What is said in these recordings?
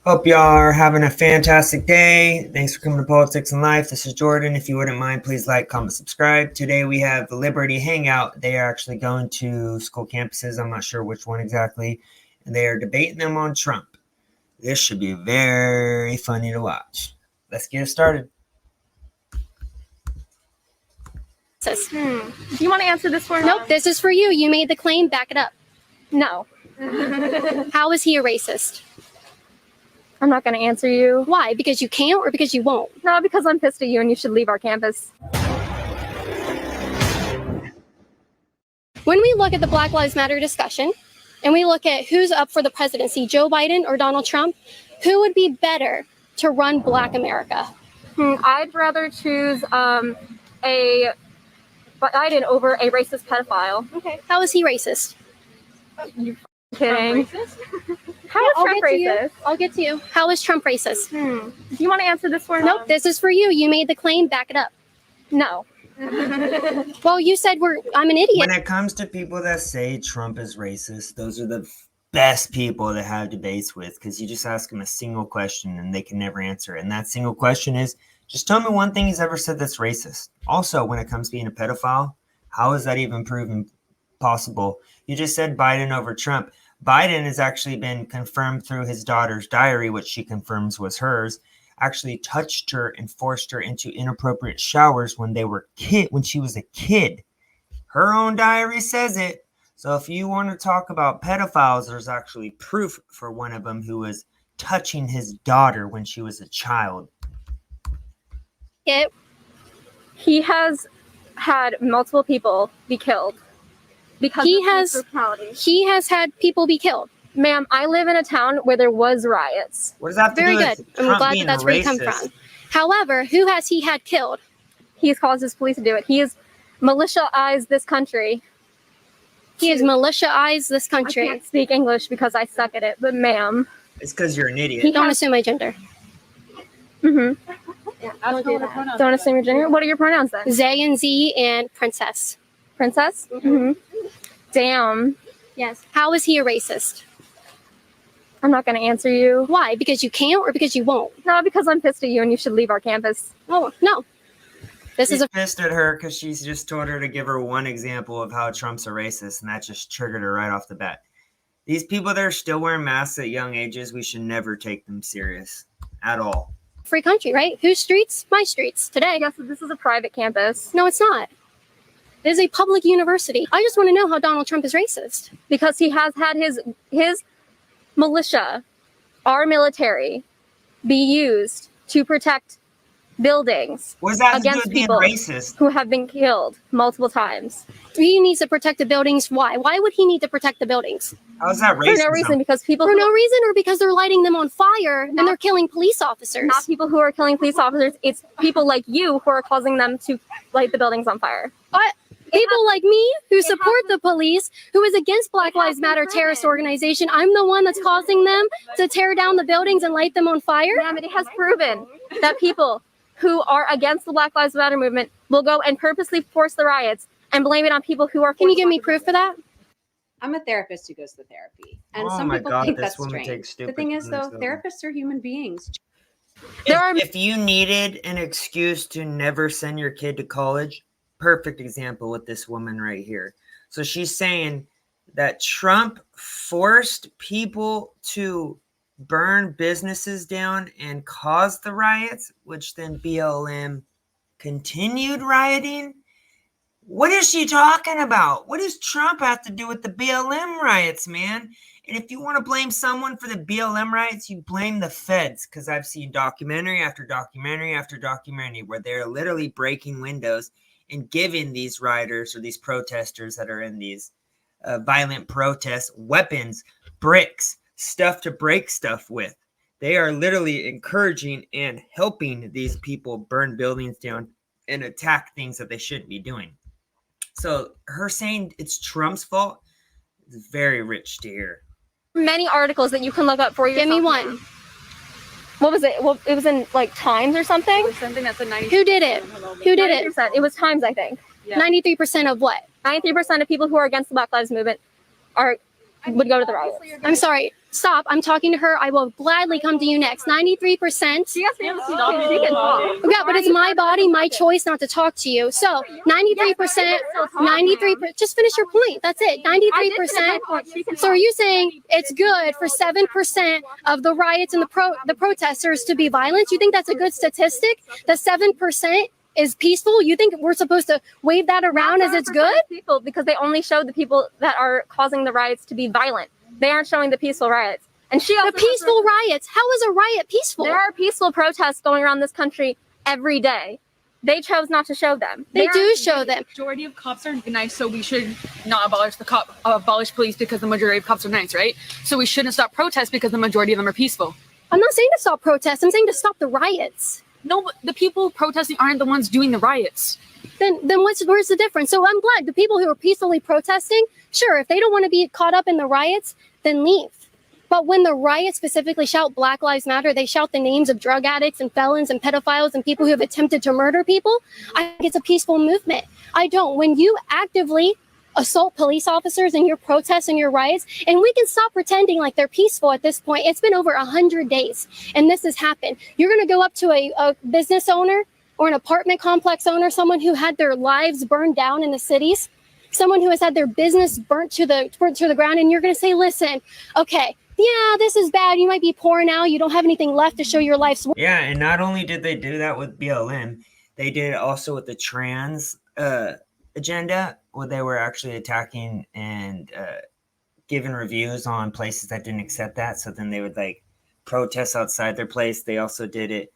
Hope y'all are having a fantastic day. Thanks for coming to Politics and Life. This is Jordan. If you wouldn't mind, please like, comment, subscribe. Today we have the Liberty Hangout. They are actually going to school campuses. I'm not sure which one exactly. And they are debating them on Trump. This should be very funny to watch. Let's get started. Do you want to answer this for me? Nope, this is for you. You made the claim. Back it up. No. How is he a racist? I'm not going to answer you. Why? Because you can't or because you won't? No, because I'm pissed at you and you should leave our campus. When we look at the Black Lives Matter discussion and we look at who's up for the presidency, Joe Biden or Donald Trump, who would be better to run Black America? I'd rather choose a Biden over a racist pedophile. Okay. How is he racist? You kidding? How is Trump racist? I'll get to you. How is Trump racist? Do you want to answer this for me? Nope, this is for you. You made the claim. Back it up. No. Well, you said I'm an idiot. When it comes to people that say Trump is racist, those are the best people to have debates with, because you just ask them a single question and they can never answer it. And that single question is, just tell me one thing he's ever said that's racist. Also, when it comes to being a pedophile, how is that even proven possible? You just said Biden over Trump. Biden has actually been confirmed through his daughter's diary, which she confirms was hers, actually touched her and forced her into inappropriate showers when she was a kid. Her own diary says it. So if you want to talk about pedophiles, there's actually proof for one of them who was touching his daughter when she was a child. He has had multiple people be killed because he has had people be killed. Ma'am, I live in a town where there was riots. What does that have to do with Very good. I'm glad that's where you come from. However, who has he had killed? He's caused his police to do it. He has militia-ized this country. He has militia-ized this country. I can't speak English because I suck at it, but ma'am. It's because you're an idiot. Don't assume my gender. Yeah, don't assume your gender. What are your pronouns then? They and Z and princess. Princess? Damn. Yes. How is he a racist? I'm not going to answer you. Why? Because you can't or because you won't? No, because I'm pissed at you and you should leave our campus. Oh, no. She's pissed at her because she's just told her to give her one example of how Trump's a racist, and that just triggered her right off the bat. These people that are still wearing masks at young ages, we should never take them serious at all. Free country, right? Whose streets? My streets. Today. Yes, this is a private campus. No, it's not. It is a public university. I just want to know how Donald Trump is racist. Because he has had his militia, our military, be used to protect buildings against people who have been killed multiple times. He needs to protect the buildings. Why? Why would he need to protect the buildings? How is that racist? For no reason, because people for no reason, or because they're lighting them on fire and they're killing police officers. Not people who are killing police officers. It's people like you who are causing them to light the buildings on fire. But people like me who support the police, who is against Black Lives Matter terrorist organization, I'm the one that's causing them to tear down the buildings and light them on fire? Ma'am, it has proven that people who are against the Black Lives Matter movement will go and purposely force the riots and blame it on people who are. Can you give me proof for that? I'm a therapist who goes to therapy, and some people think that's strange. The thing is, though, therapists are human beings. If you needed an excuse to never send your kid to college, perfect example with this woman right here. So she's saying that Trump forced people to burn businesses down and caused the riots, which then BLM continued rioting. What is she talking about? What does Trump have to do with the BLM riots, man? And if you want to blame someone for the BLM riots, you blame the feds, because I've seen documentary after documentary after documentary where they're literally breaking windows and giving these rioters or these protesters that are in these violent protests weapons, bricks, stuff to break stuff with. They are literally encouraging and helping these people burn buildings down and attack things that they shouldn't be doing. So her saying it's Trump's fault is very rich to hear. Many articles that you can look up for yourself. Give me one. What was it? Well, it was in like Times or something. It was something that's a 90%. Who did it? Who did it? It was Times, I think. Yeah. 93% of what? 93% of people who are against the Black Lives Movement would go to the riots. I'm sorry. stop. I'm talking to her. I will gladly come to you next. 93%. She has to stop. She can talk. Yeah, but it's my body, my choice not to talk to you. So 93%, 93%. Just finish your point. That's it. 93%. So are you saying it's good for 7% of the riots and the protesters to be violent? You think that's a good statistic? The 7% is peaceful? You think we're supposed to wave that around as it's good? People, because they only show the people that are causing the riots to be violent. They aren't showing the peaceful riots. And the peaceful riots. How is a riot peaceful? There are peaceful protests going around this country every day. They chose not to show them. They do show them. The majority of cops are nice, so we should not abolish police because the majority of cops are nice, right? So we shouldn't stop protests because the majority of them are peaceful. I'm not saying to stop protests. I'm saying to stop the riots. No, but the people protesting aren't the ones doing the riots. Then where's the difference? So I'm glad the people who are peacefully protesting, sure, if they don't want to be caught up in the riots, then leave. But when the riots specifically shout Black Lives Matter, they shout the names of drug addicts and felons and pedophiles and people who have attempted to murder people, I think it's a peaceful movement. I don't. When you actively assault police officers in your protests and your riots, and we can stop pretending like they're peaceful at this point. It's been over 100 days and this has happened. You're going to go up to a business owner or an apartment complex owner, someone who had their lives burned down in the cities, someone who has had their business burnt to the ground, and you're going to say, listen, okay, yeah, this is bad. You might be poor now. You don't have anything left to show your life's work. Yeah, and not only did they do that with BLM, they did it also with the trans agenda, where they were actually attacking and giving reviews on places that didn't accept that. So then they would like protest outside their place. They also did it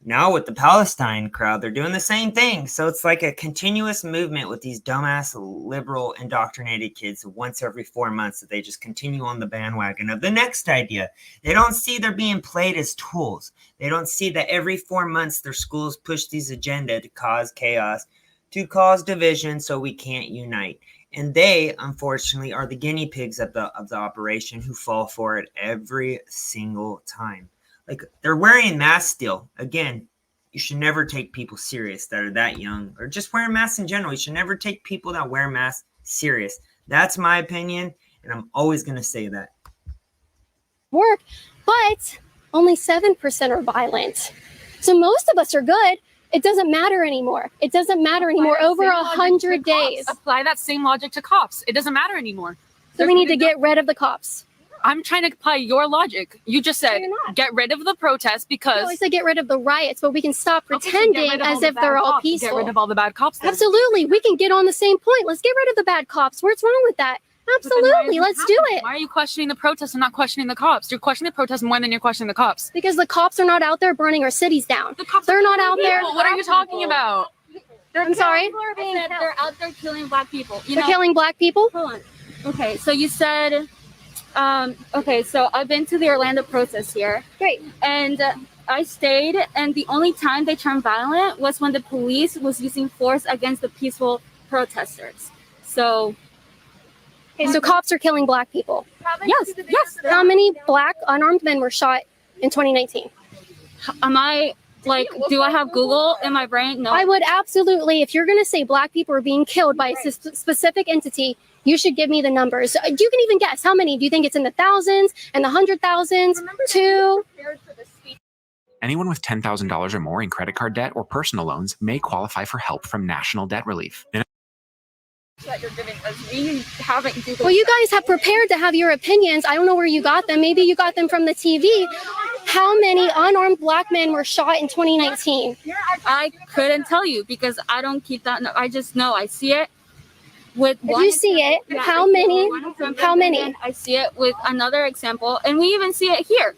now with the Palestine crowd. They're doing the same thing. So it's like a continuous movement with these dumbass liberal indoctrinated kids once every 4 months that they just continue on the bandwagon of the next idea. They don't see they're being played as tools. They don't see that every 4 months their schools push these agenda to cause chaos, to cause division, so we can't unite. And they, unfortunately, are the guinea pigs of the operation who fall for it every single time. Like, they're wearing masks still. Again, you should never take people serious that are that young, or just wearing masks in general. You should never take people that wear masks serious. That's my opinion, and I'm always going to say that. Work, but only 7% are violent. So most of us are good. It doesn't matter anymore. It doesn't matter anymore. Over 100 days. Apply that same logic to cops. It doesn't matter anymore. So we need to get rid of the cops. I'm trying to apply your logic. You just said get rid of the protests because... No, I said get rid of the riots, but we can stop pretending as if they're all peaceful. Get rid of all the bad cops then. Absolutely. We can get on the same point. Let's get rid of the bad cops. What's wrong with that? Absolutely. Let's do it. Why are you questioning the protests and not questioning the cops? You're questioning the protests more than you're questioning the cops. Because the cops are not out there burning our cities down. They're not out there. What are you talking about? I'm sorry? People are being killed. They're out there killing black people. They're killing black people? Hold on. Okay, so you said... okay, so I've been to the Orlando protest here. Great. And I stayed, and the only time they turned violent was when the police was using force against the peaceful protesters. So... Okay, so cops are killing black people. Yes. How many black unarmed men were shot in 2019? Am I, like, do I have Google in my brain? No. I would absolutely, if you're going to say black people are being killed by a specific entity, you should give me the numbers. You can even guess. How many? Do you think it's in the thousands and the 100,000s? 2? Anyone with $10,000 or more in credit card debt or personal loans may qualify for help from National Debt Relief. That you're giving us. We haven't Googled. Well, you guys have prepared to have your opinions. I don't know where you got them. Maybe you got them from the TV. How many unarmed black men were shot in 2019? I couldn't tell you because I don't keep that. I just know I see it with one. If you see it, how many? How many? I see it with another example, and we even see it here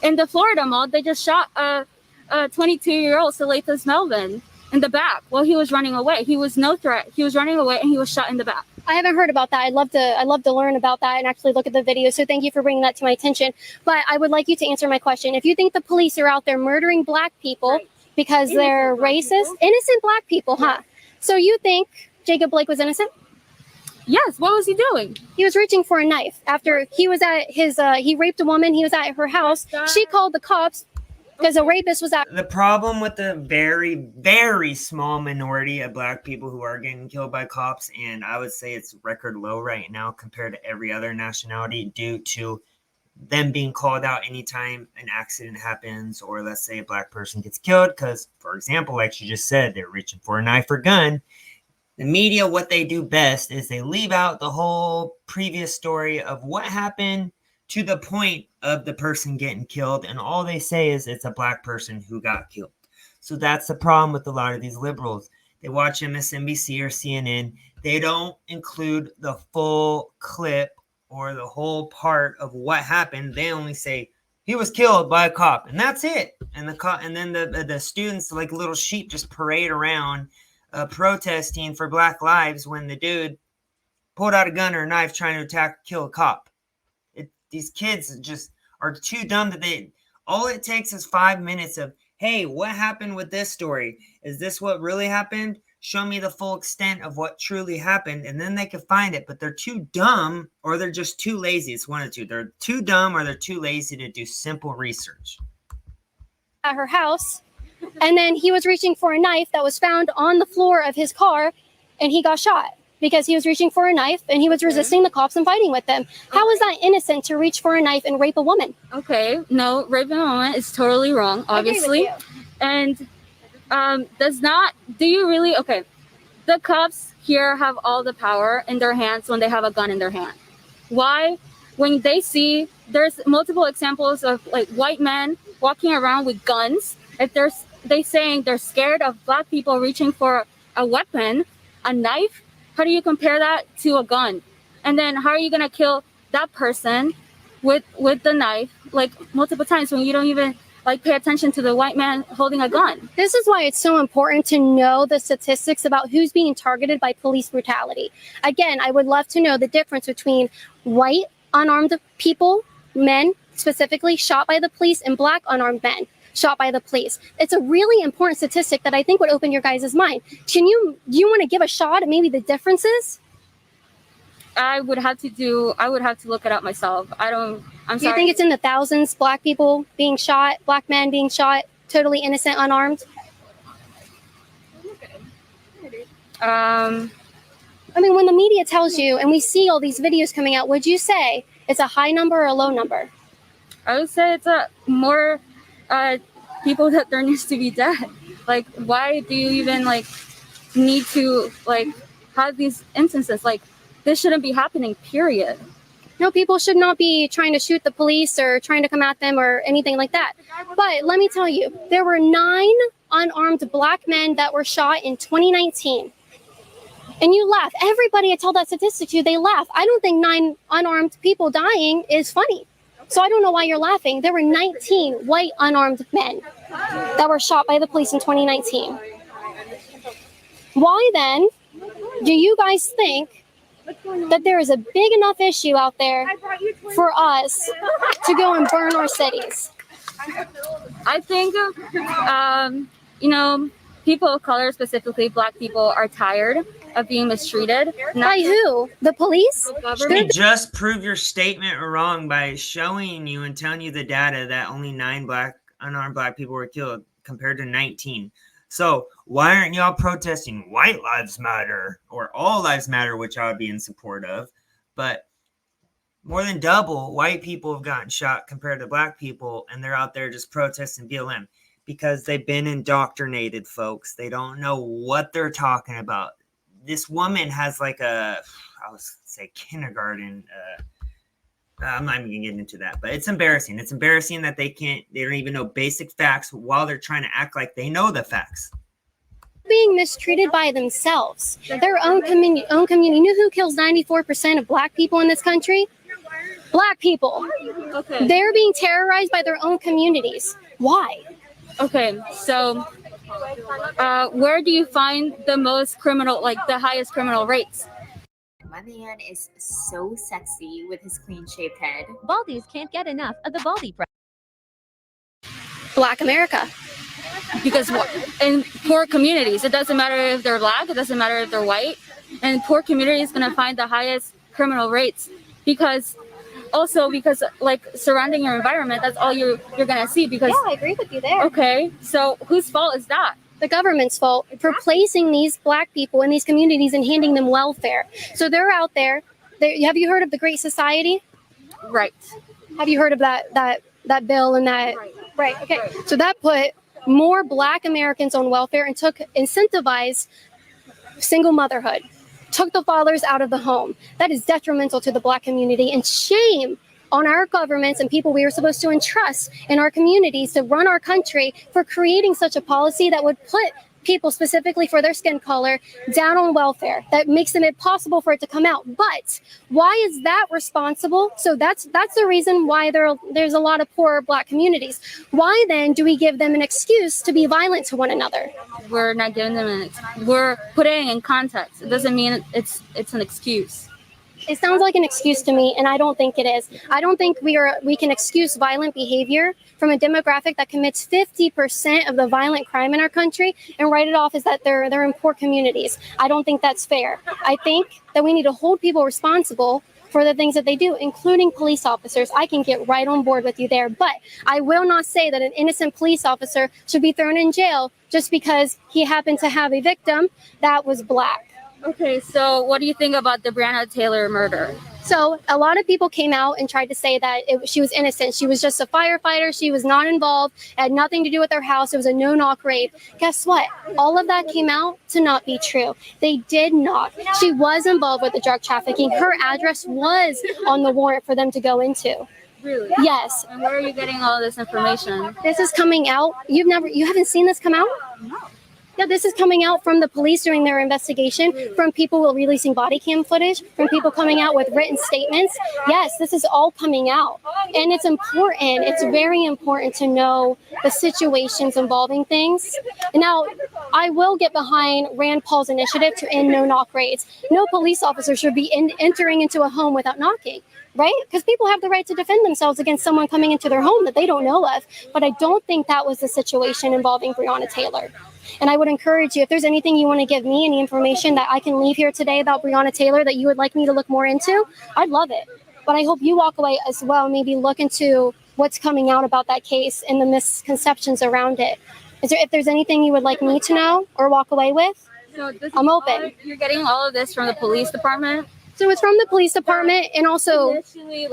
in the Florida mall. They just shot a 22-year-old Salathus Melvin in the back while he was running away. He was no threat. He was running away and he was shot in the back. I haven't heard about that. I'd love to learn about that and actually look at the video. So thank you for bringing that to my attention. But I would like you to answer my question. If you think the police are out there murdering black people because they're racist, innocent black people, huh? So you think Jacob Blake was innocent? Yes. What was he doing? He was reaching for a knife after he was at his, he raped a woman. He was at her house. She called the cops because a rapist was at. The problem with the very, very small minority of black people who are getting killed by cops, and I would say it's record low right now compared to every other nationality due to them being called out anytime an accident happens, or let's say a black person gets killed because, for example, like you just said, they're reaching for a knife or gun. The media, what they do best is they leave out the whole previous story of what happened to the point of the person getting killed, and all they say is it's a black person who got killed. So that's the problem with a lot of these liberals. They watch MSNBC or CNN. They don't include the full clip or the whole part of what happened. They only say he was killed by a cop, and that's it. And then the students, like little sheep, just parade around protesting for Black lives when the dude pulled out a gun or a knife trying to kill a cop. These kids just are too dumb that all it takes is 5 minutes of, hey, what happened with this story? Is this what really happened? Show me the full extent of what truly happened, and then they can find it. But they're too dumb, or they're just too lazy. It's one of the two. They're too dumb, or they're too lazy to do simple research. At her house, and then he was reaching for a knife that was found on the floor of his car, and he got shot because he was reaching for a knife and he was resisting the cops and fighting with them. How is that innocent to reach for a knife and rape a woman? Okay, no, raping a woman is totally wrong, obviously. And okay, the cops here have all the power in their hands when they have a gun in their hand. Why? When they see, there's multiple examples of like white men walking around with guns. If they saying they're scared of Black people reaching for a weapon, a knife, how do you compare that to a gun? And then how are you gonna kill that person with the knife like multiple times when you don't even like pay attention to the white man holding a gun? This is why it's so important to know the statistics about who's being targeted by police brutality. Again, I would love to know the difference between white unarmed people, men specifically, shot by the police, and Black unarmed men shot by the police. It's a really important statistic that I think would open your guys' mind. Do you want to give a shot at maybe the differences? I would have to look it up myself. I'm sorry. Do you think it's in the thousands, Black people being shot, Black men being shot, totally innocent, unarmed? I mean, when the media tells you, and we see all these videos coming out, would you say it's a high number or a low number? I would say it's a more people that there needs to be dead. Like, why do you even like need to like have these instances? Like, this shouldn't be happening, period. No, people should not be trying to shoot the police or trying to come at them or anything like that. But let me tell you, there were 9 unarmed Black men that were shot in 2019. And you laugh. Everybody I tell that statistic to, they laugh. I don't think 9 unarmed people dying is funny. So I don't know why you're laughing. There were 19 white unarmed men that were shot by the police in 2019. Why then do you guys think that there is a big enough issue out there for us to go and burn our cities? I think, people of color, specifically Black people, are tired of being mistreated. By who? The police? They just prove your statement wrong by showing you and telling you the data that only 9 unarmed Black people were killed compared to 19. So why aren't y'all protesting White Lives Matter or All Lives Matter, which I would be in support of? But more than double white people have gotten shot compared to Black people, and they're out there just protesting BLM because they've been indoctrinated, folks. They don't know what they're talking about. This woman has like I was say kindergarten. I'm not even gonna get into that, but it's embarrassing. It's embarrassing that they don't even know basic facts while they're trying to act like they know the facts. Being mistreated by themselves, their own community. You know who kills 94% of Black people in this country? Black people. Okay. They're being terrorized by their own communities. Why? Okay, so where do you find the most criminal, like the highest criminal rates? My man is so sexy with his clean-shaved head. Baldies can't get enough of the Baldy Pro. Black America. Because in poor communities, it doesn't matter if they're Black, it doesn't matter if they're white, and poor communities going to find the highest criminal rates because like surrounding your environment, that's all you're going to see. Because yeah, I agree with you there. Okay, so whose fault is that? The government's fault for placing these Black people in these communities and handing them welfare. So they're out there. Have you heard of the Great Society? Right. Have you heard of that bill and that? Right. Okay. So that put more Black Americans on welfare and incentivized single motherhood, took the fathers out of the home. That is detrimental to the Black community, and shame on our governments and people we are supposed to entrust in our communities to run our country for creating such a policy that would put people specifically for their skin color down on welfare, that makes it impossible for it to come out. But why is that responsible? So that's the reason why there's a lot of poor Black communities. Why then do we give them an excuse to be violent to one another? We're not giving them we're putting it in context. It doesn't mean it's an excuse. It sounds like an excuse to me, and I don't think it is. I don't think we can excuse violent behavior from a demographic that commits 50% of the violent crime in our country and write it off as that they're in poor communities. I don't think that's fair. I think that we need to hold people responsible for the things that they do, including police officers. I can get right on board with you there, but I will not say that an innocent police officer should be thrown in jail just because he happened to have a victim that was Black. Okay, so what do you think about the Breonna Taylor murder? So a lot of people came out and tried to say that she was innocent. She was just a firefighter. She was not involved. It had nothing to do with their house. It was a no-knock raid. Guess what? All of that came out to not be true. They did knock. She was involved with the drug trafficking. Her address was on the warrant for them to go into. Really? Yes. And where are you getting all this information? This is coming out. You haven't seen this come out? No. Yeah, this is coming out from the police during their investigation, from people releasing body cam footage, from people coming out with written statements. Yes, this is all coming out. And it's important. It's very important to know the situations involving things. Now, I will get behind Rand Paul's initiative to end no-knock raids. No police officer should be entering into a home without knocking. Right? Because people have the right to defend themselves against someone coming into their home that they don't know of. But I don't think that was the situation involving Breonna Taylor. And I would encourage you, if there's anything you want to give me, any information that I can leave here today about Breonna Taylor that you would like me to look more into, I'd love it. But I hope you walk away as well, maybe look into what's coming out about that case and the misconceptions around it. If there's anything you would like me to know or walk away with, so I'm open. You're getting all of this from the police department? So it's from the police department, and also initially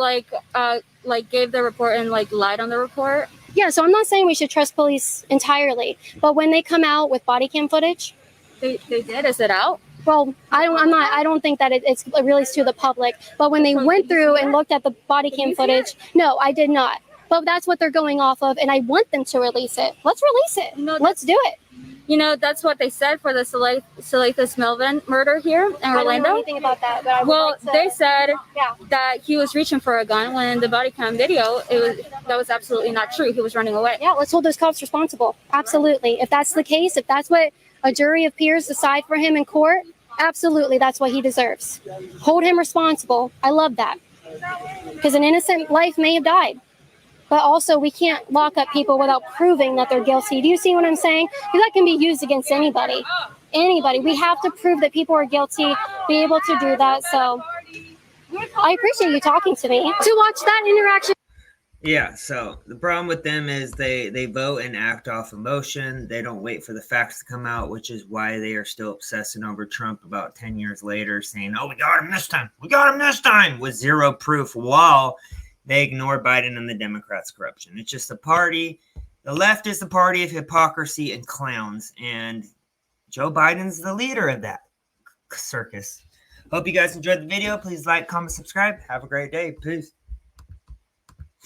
gave the report and lied on the report. Yeah, so I'm not saying we should trust police entirely, but when they come out with body cam footage, they did. Is it out? Well, I don't think that it's released to the public. But when they went through and looked at the body cam footage, no, I did not. But that's what they're going off of, and I want them to release it. Let's release it. Let's do it. You know, that's what they said for the Salathis Melvin murder here in Orlando. I don't know anything about that. But they said that he was reaching for a gun when in the body cam video, that was absolutely not true. He was running away. Yeah, let's hold those cops responsible. Absolutely. If that's the case, if that's what a jury of peers decide for him in court, absolutely, that's what he deserves. Hold him responsible. I love that. Because an innocent life may have died. But also, we can't lock up people without proving that they're guilty. Do you see what I'm saying? Because that can be used against anybody. Anybody. We have to prove that people are guilty, be able to do that. So I appreciate you talking to me. To watch that interaction. Yeah, so the problem with them is they vote and act off emotion. They don't wait for the facts to come out, which is why they are still obsessing over Trump about 10 years later, saying, oh, we got him this time. We got him this time, with zero proof, while they ignore Biden and the Democrats' corruption. It's just a party. The left is the party of hypocrisy and clowns, and Joe Biden's the leader of that circus. Hope you guys enjoyed the video. Please like, comment, subscribe. Have a great day. Peace.